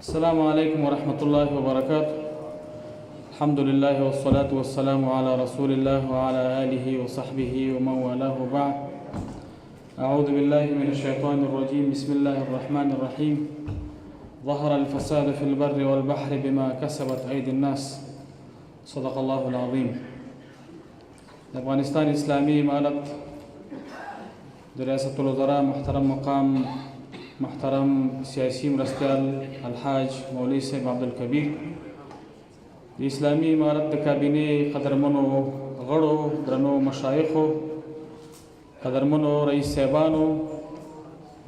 السلام عليكم ورحمة الله وبركاته. الحمد لله والصلاة والسلام على رسول الله وعلى آله وصحبه ومن والاه بعد. أعوذ بالله من الشيطان الرجيم. بسم الله الرحمن الرحيم. ظهر الفساد في البر والبحر بما كسبت أيدي الناس. صدق الله العظيم. افغانستان اسلامی امارت ریاست الوزراء محترم مقام محترم سیاسی مرستیال الحاج مولوی صاحب عبدالکبیر، د اسلامی امارت د کابینې قدرمنو غړو، درنو مشایخو، قدرمنو رئیس صاحبانو،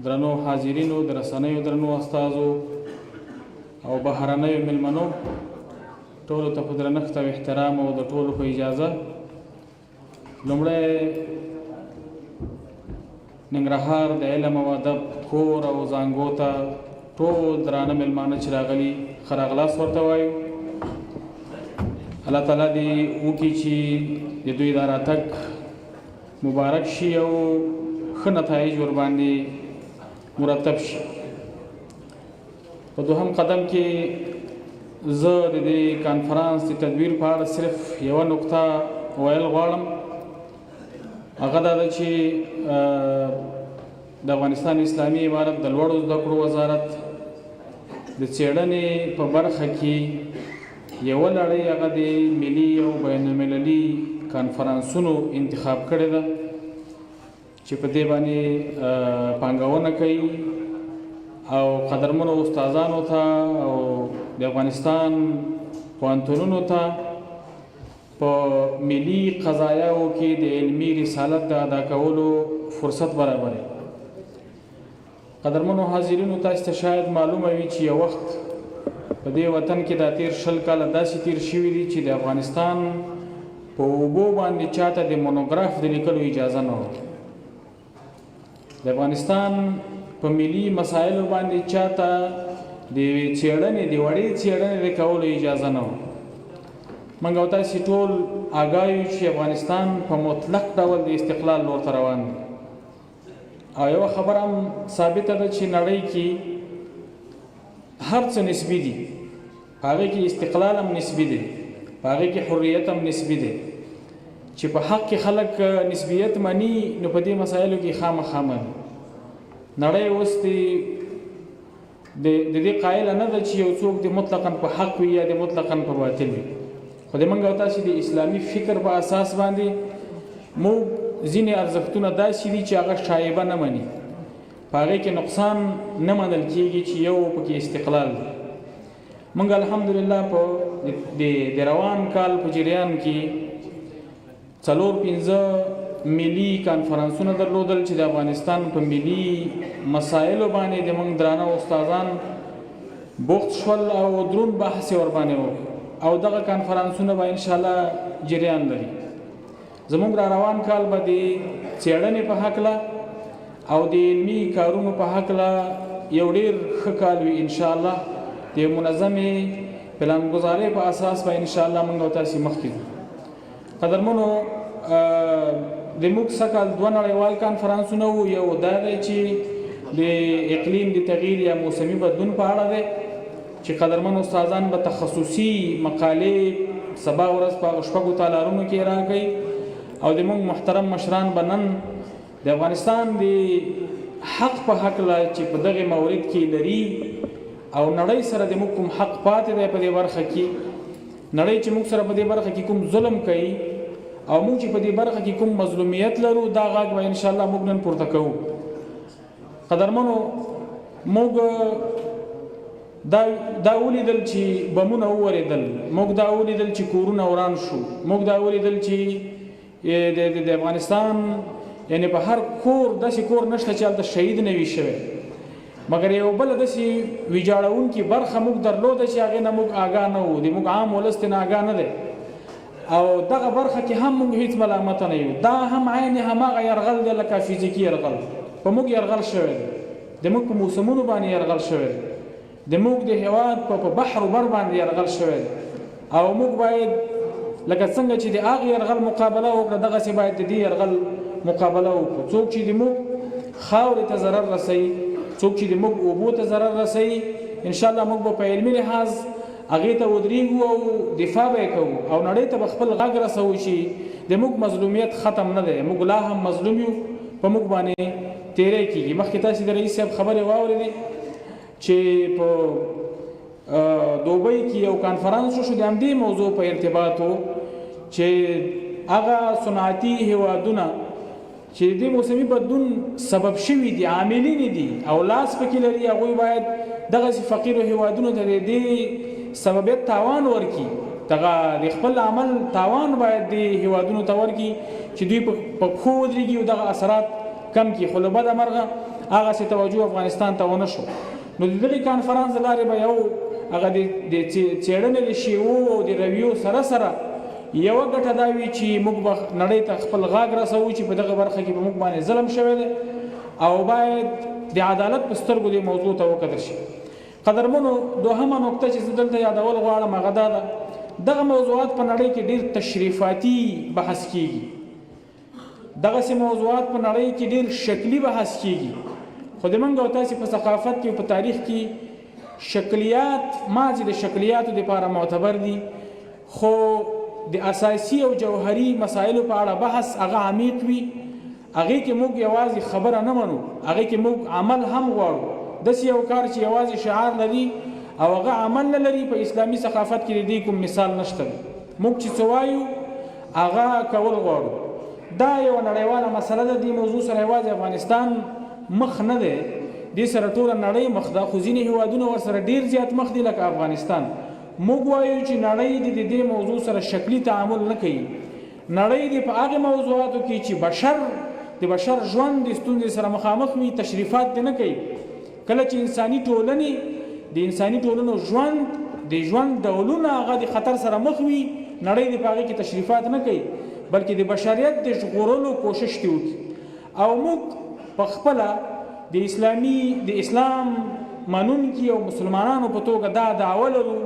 درنو حاضرینو، د رسنیو درنو استازو او بهرنیو مېلمنو، ټولو ته په درنښت او احترام او د ټولو په اجازه لومړی ننګرهار د علم او ادب کور او زانګو ته ټول درانه مېلمانه چې راغلي ښه راغلاست ورته وایو. الله تعالی دې وکړي چې د دوی دا راتګ مبارک شي او ښه نتایج ورباندې مرتب شي. په دوهم قدم کې زه د دې کانفرانس د تدبیر په اړه صرف یوه نقطه ویل غواړم. هغه دا ده چې د افغانستان اسلامي امارت د لوړو زده کړو وزارت د څېړنې په برخه کې یوه لړۍ هغه د ملي او بین المللي کانفرانسونو انتخاب کړې ده چې په دې باندې پانګونه کوي او قدرمنو استادانو ته او د افغانستان پوهنتونونو ته په ملي قضایاو کې د علمي رسالت د ادا کولو فرصت برابروي. قدرمنو حاضرینو، تاسو ته شاید معلومه وي چې یو وخت په دې وطن کې دا تیر 20 کاله داسې تیر شوي دي چې د افغانستان په اوبو باندې چاته د مونوګراف د لیکلو اجازه نه وه. د افغانستان په ملي مسایلو باندې چاته د څېړنې د وړې څېړنې د کولو اجازه نه وه. موږ او تاسې ټول آګاه یو چې افغانستان په مطلق ډول د استقلال لور ته روان دی او یوه خبره هم ثابته ده چې نړۍ کې هر څه نسبي دي، په هغې کې استقلال هم نسبي دی، په هغې کې حریت هم نسبي دی. چې په حق کې خلک نسبیت مني نو په دې مسایلو کې خامخا مني. نړۍ اوس د دې قایله نه ده چې یو څوک د مطلقاً په حق وي یا د مطلقاً په باطل وي. خو د موږ او تاسې د اسلامي فکر په اساس باندې موږ ځینې ارزښتونه داسې دي چې هغه شایبه نه مني، په هغې کې نقصان نه منل کېږي چې یو پکې استقلال دی. موږ الحمدلله په د روان کال په جریان کې 4-5 ملي کانفرانسونه درلودل چې د افغانستان په ملي مسایلو باندې د موږ درانه استادان بوخت شول او درون بحث ورباندې وکړ او دغه کانفرانسونه به انشاءالله جریان لري. زموږ را روان کال به د څېړنې په هکله او د علمي کارونو په هکله یو ډېر ښه کال وي انشاءالله. د منظمې پلانګذارۍ په اساس به انشاءالله موږ او تاسې مخکې ځو. قدرمنو، د موږ سږکال 2 نړیوال کانفرانسونه وو. یو دا دی چې د اقلیم د تغییر یا موسمي بدلون په اړه دی چې قدرمن استادان به تخصصي مقالې سبا ورځ په 6 تالارونو کې راکوي او د موږ محترم مشران به نن د افغانستان د حق په هکله چې په دغه مورد کې لري او نړۍ سره د موږ کوم حق پاتې دی په دې برخه کې، نړۍ چې موږ سره په دې برخه کې کوم ظلم کوي او موږ چې په دې برخه کې کوم مظلومیت لرو، دا غږ به انشاءالله موږ نن پورته کوو. قدرمنو، موږ دا ولیدل چې بمونه وورېدل، موږ دا ولیدل چې کورونه وران شو، موږ دا ولیدل چې د افغانستان یعنی په هر کور داسې کور نشته چې هلته شهید نه وي شوی، مګر یو بله داسې ویجاړونکې برخه موږ درلوده چې هغې نه موږ آګاه نه وو، د موږ عام ولس ترې نه آګاه نه دی او دغه برخه کې هم موږ هېڅ ملامته نه یو. دا هم عین هماغه یرغل دی لکه فزیکي یرغل، په موږ یرغل شوی دی، د موږ په موسمونو باندې یرغل شوی دی، د موږ د هېواد په بحر و بر باندې یرغل شوی دی او موږ باید لکه څنګه چې د هغې یرغل مقابله وکړه دغسې باید د دې یرغل مقابله وکړو. څوک چې د موږ خاورې ته ضرر رسوي، څوک چې د موږ اوبو ته ضرر رسوي ان شاء الله موږ په علمي لحاظ هغې ته ودرېږو او دفاع به یې کوو او نړۍ ته به خپل غږ رسوو چې د موږ مظلومیت ختم نه دی، موږ لا هم مظلوم یو، په موږ باندې تیری کېږي. مخکې تاسې د رئیس صاحب خبرې واورېدې چې په دوبۍ کې یو کانفرانس وشو د همدې موضوع په ارتباط و چې هغه صنعتي هیوادونه چې د موسمي بدلون سبب شوي دي، عاملین دي او لاس پکې لري، هغوی باید دغسې فقیرو هیوادونو ته د دې سببیت تاوان ورکړي، دغه د خپل عمل تاوان باید د هیوادونو ته ورکړي چې دوی په پښو ودرېږي او دغه اثرات کم کړي. خو له بده مرغه هغسې توجه افغانستان ته ونه شو. نو د دغې کانفرانس له لارې به یو هغه د څېړنې د شیوو او د رویو سره سره یوه ګټه دا وي چې موږ به نړۍ ته خپل غږ رسوو چې په دغه برخه کې به موږ باندې ظلم شوی دی او باید د عدالت په سترګو دې موضوع ته وکتل شي. قدرمنو، دوهمه نقطه چې زه دلته یادول غواړم هغه دا ده، دغه موضوعات په نړۍ کې ډېر تشریفاتي بحث کېږي، دغسې موضوعات په نړۍ کې ډېر شکلي بحث کېږي، خو د موږ او تاسې په ثقافت کې په تاریخ کې شکلیات ماضي د شکلیاتو دپاره معتبر دي، خو د اساسي او جوهري مسایلو په اړه بحث هغه عمیق وي، هغې کې موږ یوازې خبره نه منو، هغې کې موږ عمل هم غواړو. داسې یو کار چې یوازې شعار لري او هغه عمل نه لري په اسلامي ثقافت کې د دې کوم مثال نشته. موږ چې څه وایو هغه کول غواړو. دا یوه نړیواله مسله ده، دې موضوع سره یوازې افغانستان مخ نه دی، دې سره ټوله نړۍ مخ ده، خو ځینې هیوادونه ورسره ډېر زیات مخ دي لکه افغانستان. موږ وایو چې نړۍ د دې موضوع سره شکلي تعامل نه کوي، نړۍ دې په هغې موضوعاتو کې چې د بشر ژوند د ستونزې سره مخامخ وي تشریفات دې نه کوي. کله چې انساني ټولنې د انساني ټولنو د ژوند ډولونه هغه د خطر سره مخ وي، نړۍ دې په هغې کې تشریفات نه کوي بلکې د بشریت د ژغورلو کوشش دې وکړي. او موږ په خپله د اسلام منونکي او مسلمانانو په توګه دا دعوه لرو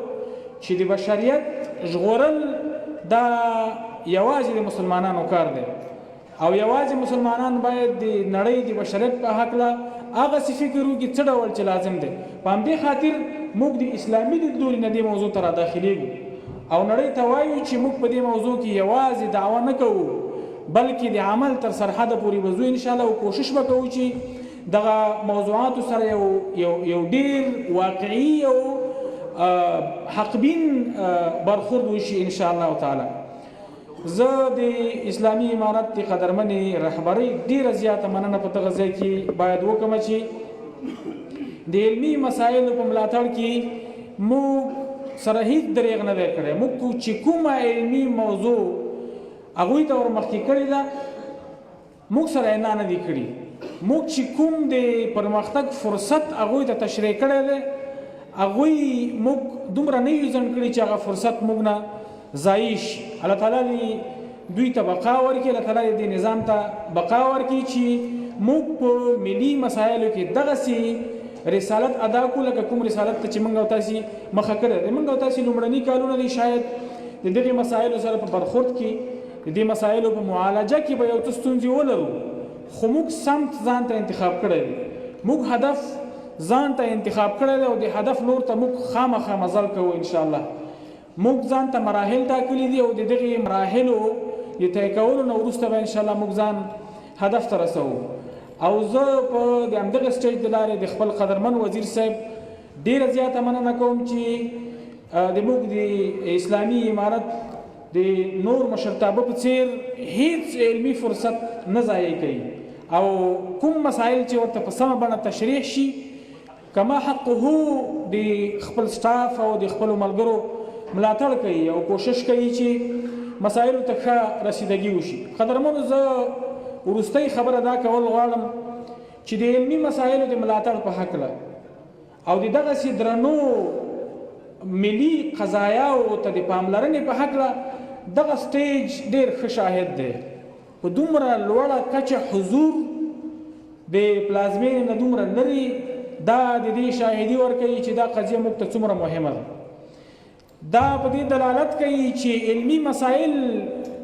چې د بشریت ژغورل دا یوازې د مسلمانانو کار دی او یوازې مسلمانان باید د نړۍ د بشریت په هکله هغسې فکر وکړي څه ډول چې لازم دی. په همدې خاطر موږ د اسلامي لیدلوري نه دې موضوع ته راداخلېږو او نړۍ ته وایو چې موږ په دې موضوع کې یوازې دعوه نه کوو بلکې د عمل تر سرحده پورې به ځو انشاءالله او کوشش به کوو چې دغه موضوعاتو سره یو ډېر واقعي او حقبین برخورد وشي ان شاء الله تعالی. زه د اسلامي امارت د قدرمنې رهبرۍ ډېره زیاته مننه په دغه ځای کې باید وکړم چې د علمي مسایلو په ملاتړ کې موږ سره هیڅ دریغ نه دی کړی. موږ چې کومه علمي موضوع هغوی ته ورمخکې کړې ده موږ سره یې نه دي کړي. موږ چې کوم د پرمختګ فرصت هغوی ته تشریح کړی دی هغوی موږ دومره نه یو ځنډ کړي چې هغه فرصت موږ نه ضایع شي. الله تعالی دې دوی ته بقا ورکړي، الله تعالی دې نظام ته بقا ورکړي چې موږ په ملي مسایلو کې دغسې رسالت ادا کړو لکه کوم رسالت ته چې موږ او تاسې مخه کړې ده. موږ او تاسې لومړني کالونه دي شاید د دغې مسایلو سره په برخورد کې د دې مسایلو په معالجه کې به یو څه ستونزې ولرو، خو موږ سمت ځان ته انتخاب کړی دی، موږ هدف ځان ته انتخاب کړی دی او د هدف لور ته موږ خامخا مزل کوو انشاءالله. موږ ځان ته مراحل ټاکلي دي او د دغې مراحلو د طی کولو نه وروسته به انشاءالله موږ ځان هدف ته رسوو. او زه په د همدغه سټیج د لارې د خپل قدرمن وزیر صاحب ډېره زیاته مننه کوم چې د موږ د اسلامي امارت د نور مشرتابه په څیر هیڅ علمي فرصت نه ضایع کوي او کوم مسایل چې ورته په سمه بڼه تشریح شي کما حقه د خپل سټاف او د خپلو ملګرو ملاتړ کوي او کوشش کوي چې مسایلو ته ښه رسیدګي وشي. قدرمنو، زه وروستی خبره دا کول غواړم چې د علمي مسایلو د ملاتړ په هکله او د دغسې درنو ملي قضایاو ته د پاملرنې په هکله دغه سټیج ډېر ښه شاهد دی. په دومره لوړه کچه حضور د پلازمینې نه دومره لرې دا د دې شاهدي ورکوي چې دا قضیه موږ ته څومره مهمه ده. دا په دې دلالت کوي چې علمي مسایل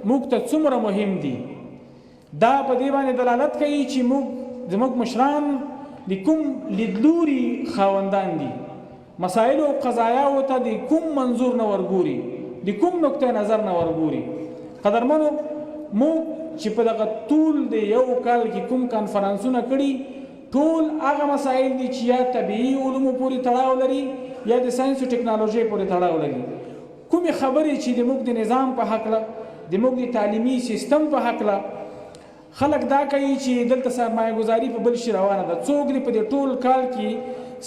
موږ ته څومره مهم دي. دا په دې باندې دلالت کوي چې زموږ مشران د کوم لیدلوري خاوندان دي مسائل او قضایاو ته د کوم منظور نه ورګوري، د کوم نقطه نظر نه ورګوري. قدرمنو مو چې په دغه ټول د یو کال کې کوم کانفرنسونه کړي ټول هغه مسایل دي چې یا طبیعي علومو پورې تړاو لري یا د ساینس او ټکنالوژي پورې تړاو لري. کومې خبرې چې د موږ د نظام په حقله، د موږ د تعلیمي سیستم په حقله خلک دا کوي چې دلته سرمایه گذاري په بل شي روانه ده. څوک دې په دې ټول کال کې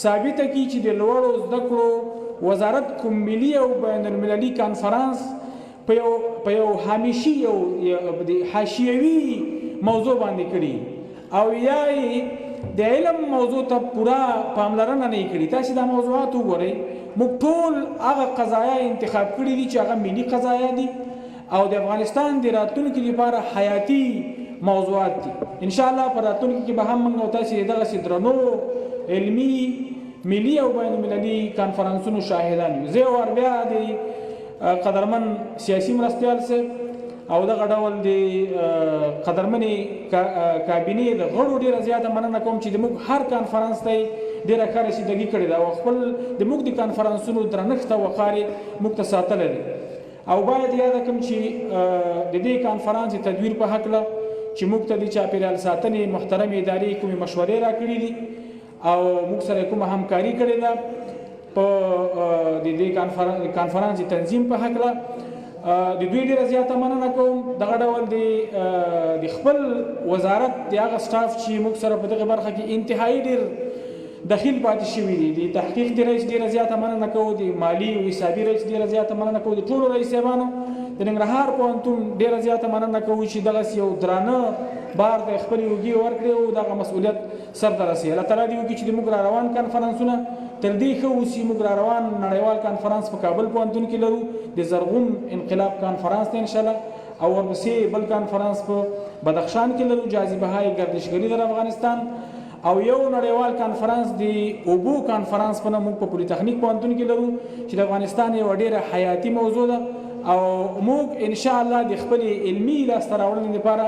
ثابته کړي چې د لوړو زده کړو وزارت کوم ملي او بین المللي کانفرنس په یو همیشي یو د حاشیوي موضوع باندې کړي او یا د علم موضوع ته پورا پاملرنه نه کړي. تاسو دا موضوعات وګورئ، موږ ټول هغه قضایا انتخاب کړي دي چې هغه ملي قضایا دي او د افغانستان د راتلونکي لپاره حیاتي موضوعات دي. ان شاء الله پر راتلونکي کې به هم موږ تاسو دغه درنو علمي ملي او بین المللي کانفرنسونو شاهدان یو. زه ور بیا د قدرمن سیاسي مرستیال سے او دغه ډول د قدرمنې کابینې د غړو ډیره زیاته مننه کوم چې د موږ هر کانفرنس ته ډیره ښه رسیدګي کړې ده او خپل د موږ د کانفرنسونو درنښت او وقار یې موږ ته ساتلی دی. او باید یاد کړم چې د دې کانفرنس تدویر په هکله چې موږ ته د چاپیریال ساتنې محترمې ادارې کومې مشورې راکړي دي او موږ سره کومه همکاري کړې ده په د دې کانفرنس تنظیم په هکله د دوی ډیره زیاته مننه کوم. دغه ډول د خپل وزارت د هغه سټاف چې موږ سره په دغه برخه کې انتهایی ډیر دخیل پاتې شوي دي. د تحقیق د رئیس ډیره زیاته مننه کوو، د مالی او حسابي رئیس ډیره زیاته مننه کوو، د ټولو رئیس صاحبانو د ننګرهار پوهنتون ډیره زیاته مننه کوو چې دغسې یو درانه بار د خپلې اوږې ورکړې او دغه مسؤلیت سرته رسوي. الله تعالی دې وکړي چې د موږ را روان کانفرنسونه تر دې ښه اوسي. موږ را روان نړیوال کانفرنس په کابل پوهنتون کې لرو، د زرغون انقلاب کانفرنس دی انشاءالله، او ورپسې بل کانفرنس په بدخشان کې لرو، جاذبه‌های گردشګري در افغانستان، او یو نړیوال کانفرنس د اوبو کانفرنس په نوم په پولی تخنیک پوهنتون کې لرو چې د افغانستان یو ډیره حیاتي موضوع ده. او موږ ان شاء الله د خپل علمي لاسته راوړنې لپاره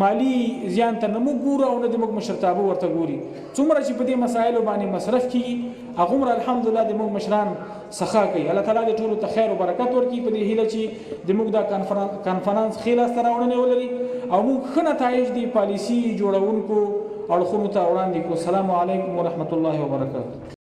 مالی زیان ته نه موږ ګورو او نه د موږ مشرتابه ورته ګوري. څومره چې په دې مسایلو باندې مصرف کیږي هغومره الحمدلله د موږ مشران سخا کوي. الله تعالی دې ټولو ته خیر او برکت ورکړي په دې هیله چې د موږ دا کانفرنس ښې لاسته راوړنې ولري او موږ ښه نتایج د پالیسي جوړونکو اړخونو ته وړاندې کړو. السلام علیکم ورحمت الله وبرکاته.